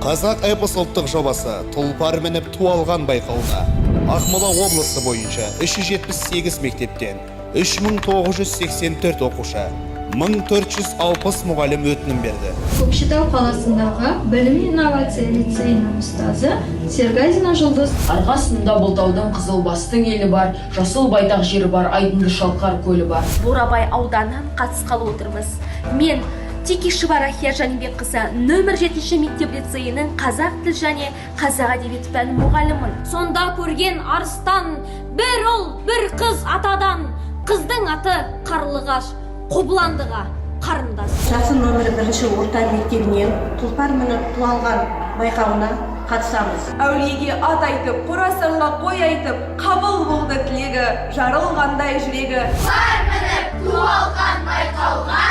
Қазақ эпос ұлттық жобасы тұлпар мініп туалған байқауына Ақмола облысы бойынша 378 мектептен 3984 оқушы, 1460 мұғалім өтінім берді. Көкшетау қаласындағы білім инновация лицейінің ұстазы Сергазина Жұлдыз. Арқасында Бұлтаудың Қызылбастың елі бар, Жасыл байтақ жері бар, Айдынды Шалқар көлі бар. Бурабай ауданынан қатысқалы отырмыз. Мен Текишева Рахия Жанибекқызы нөмір 7 мектеп лицейінің қазақ тіл және қазақ әдебиеті пәні мұғалімін. Сонда көрген арыстан, бір ұл, бір қыз атадан, қыздың аты Қарлығаш, Қобыландыға қарындас. Жасы нөмірі 1 орта мектебінен тұлпар мініп туалған байқауына қатысамыз. Әулиеге ат айтып, қорасанға қой айтып, қабыл болды тілегі, жарылғандай жүрегі. Тұлпар мініп туалған байқауға